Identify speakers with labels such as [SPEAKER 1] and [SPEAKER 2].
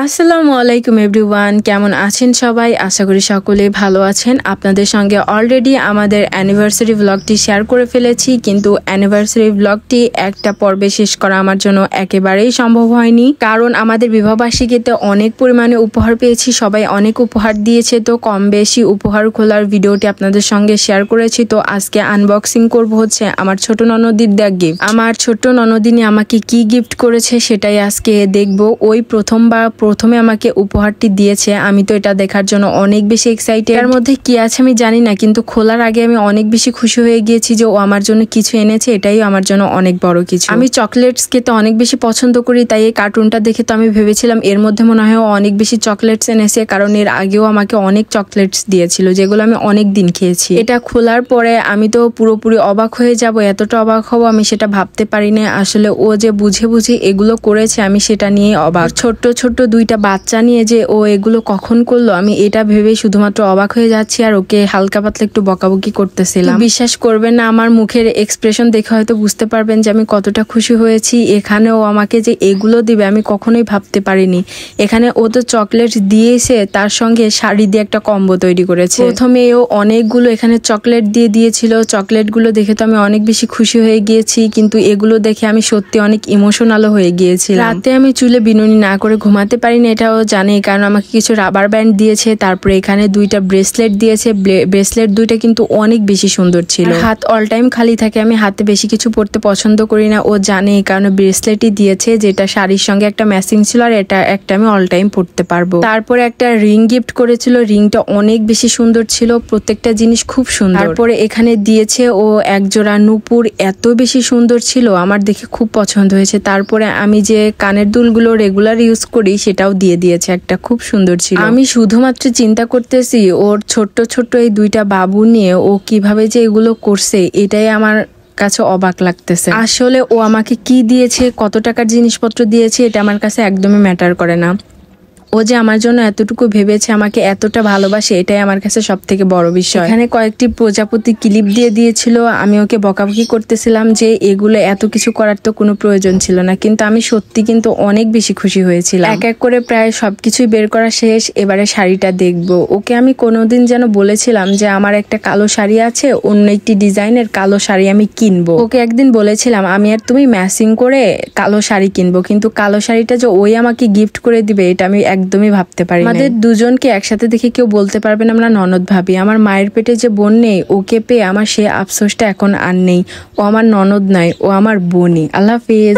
[SPEAKER 1] আসসালামু আলাইকুম এভরিওয়ান, কেমন আছেন সবাই? আশা করি সকলে ভালো আছেন। আপনাদের সঙ্গে অলরেডি আমাদের অ্যানিভার্সারি ব্লগটি শেয়ার করে ফেলেছি, কিন্তু অ্যানিভার্সারি ব্লগটি একটা পর্বে শেষ করা আমার জন্য একেবারেই সম্ভব হয়নি, কারণ আমাদের বিবাহবার্ষিকীতে অনেক পরিমাণে উপহার পেয়েছি। সবাই অনেক উপহার দিয়েছে, তো কম বেশি উপহার খোলার ভিডিওটি আপনাদের সঙ্গে শেয়ার করেছি। তো আজকে আনবক্সিং করব হচ্ছে আমার ছোট ননদির দেওয়া গিফট। আমার ছোট্ট ননদিনী আমাকে কি গিফট করেছে সেটাই আজকে দেখব। ওই প্রথমে আমাকে উপহারটি দিয়েছে, আমি তো এটা দেখার জন্য অনেক বেশি এক্সাইটেড। এর মধ্যে কি আছে আমি জানি না, কিন্তু খোলার আগে আমি অনেক বেশি খুশি হয়ে গিয়েছি যে ও আমার জন্য কিছু এনেছে। এটাই আমার জন্য অনেক বড় কিছু। আমি চকলেটস খেতে অনেক বেশি পছন্দ করি, তাই এই কার্টুনটা দেখে তো আমি ভেবেছিলাম এর মধ্যে মনে হয় অনেক বেশি চকলেটস এনেছে, কারণ এর আগেও আমাকে অনেক চকলেটস দিয়েছিল যেগুলো আমি অনেক দিন খেয়েছি। এটা খোলার পরে আমি তো পুরোপুরি অবাক হয়ে যাব, এতটা অবাক হব আমি সেটা ভাবতে পারিনি। আসলে ও যে বুঝে বুঝে এগুলো করেছে আমি সেটা নিয়ে অবাক। ছোট্ট ছোট্ট দুইটা বাচ্চা নিয়ে যে ও এগুলো কখন করলো আমি এটা ভেবে শুধুমাত্র অবাক হয়ে যাচ্ছি, আর ওকে হালকা পাতলা একটু বকাবকি করতেছিলাম। বিশ্বাস করবেন না, আমার মুখের এক্সপ্রেশন দেখে হয়তো বুঝতে পারবেন যে আমি কতটা খুশি হয়েছি। এখানে ও আমাকে যে এগুলো দিবে আমি কখনোই ভাবতে পারিনি। এখানে ও তো চকলেট দিয়েছে, তার সঙ্গে শাড়ি দিয়ে একটা কম্বো তৈরি করেছে। প্রথমে ও অনেকগুলো এখানে চকলেট দিয়ে দিয়েছিল। চকলেটগুলো দেখে তো আমি অনেক বেশি খুশি হয়ে গিয়েছি, কিন্তু এগুলো দেখে আমি সত্যি অনেক ইমোশনালও হয়ে গিয়েছি। রাতে আমি চুলে বিনুনি না করে ঘুমাতে পারিনি, এটাও জানে, কারণ আমাকে কিছু রাবার ব্যান্ড দিয়েছে। তারপরে এখানে দুইটা ব্রেসলেট দিয়েছে। ব্রেসলেট দুইটা কিন্তু অনেক বেশি সুন্দর ছিল। হাত অল টাইম খালি থাকে, আমি হাতে বেশি কিছু পরতে পছন্দ করি না, ও জানে, এই কারণে ব্রেসলেটই দিয়েছে, যেটা শাড়ির সঙ্গে একটা ম্যাচিং ছিল, আর এটা একটা আমি অল টাইম পরতে পারবো। তারপরে একটা রিং গিফট করেছিল, রিংটা অনেক বেশি সুন্দর ছিল, প্রত্যেকটা জিনিস খুব সুন্দর। তারপরে এখানে দিয়েছে ও একজোড়া নূপুর, এত বেশি সুন্দর ছিল, আমার দেখে খুব পছন্দ হয়েছে। তারপরে আমি যে কানের দুলগুলো রেগুলার ইউজ করি সেটাও দিয়ে দিয়েছে, একটা খুব সুন্দর ছিল। আমি শুধুমাত্র চিন্তা করতেছি ওর ছোট্ট ছোট্ট এই দুইটা বাবু নিয়ে ও কিভাবে যে এগুলো করছে, এটাই আমার কাছে অবাক লাগতেছে। আসলে ও আমাকে কি দিয়েছে, কত টাকার জিনিসপত্র দিয়েছে, এটা আমার কাছে একদমই ম্যাটার করে না। ও যে আমার জন্য এতটুকু ভেবেছে, আমাকে এতটা ভালোবাসে, এটাই আমার কাছে সব থেকে বড় বিষয়। এখানে কয়েকটি প্রজাপতি ক্লিপ দিয়ে দিয়েছিল। আমি ওকে বকাবকি করতেছিলাম যে এগুলো এত কিছু করার তো কোনো প্রয়োজন ছিল না, কিন্তু আমি সত্যি কিন্তু অনেক বেশি খুশি হয়েছিলাম। এক এক করে প্রায় সবকিছুই বের করা শেষ, এবারে শাড়িটা দেখবো। ওকে আমি কোনোদিন যেন বলেছিলাম যে আমার একটা কালো শাড়ি আছে, অন্য একটি ডিজাইনের কালো শাড়ি আমি কিনবো। ওকে একদিন বলেছিলাম আমি আর তুমি ম্যাচিং করে কালো শাড়ি কিনবো, কিন্তু কালো শাড়িটা যে ওই আমাকে গিফট করে দিবে এটা আমি একদমই ভাবতে পারি। আমাদের দুজনকে একসাথে দেখে কেউ বলতে পারবে না আমরা ননদ ভাবি। আমার মায়ের পেটে যে বোন নেই, ওকে পেয়ে আমার সে আফসোসটা এখন আর নেই। ও আমার ননদ নয়, ও আমার বোনই। আল্লাহ হাফেজ।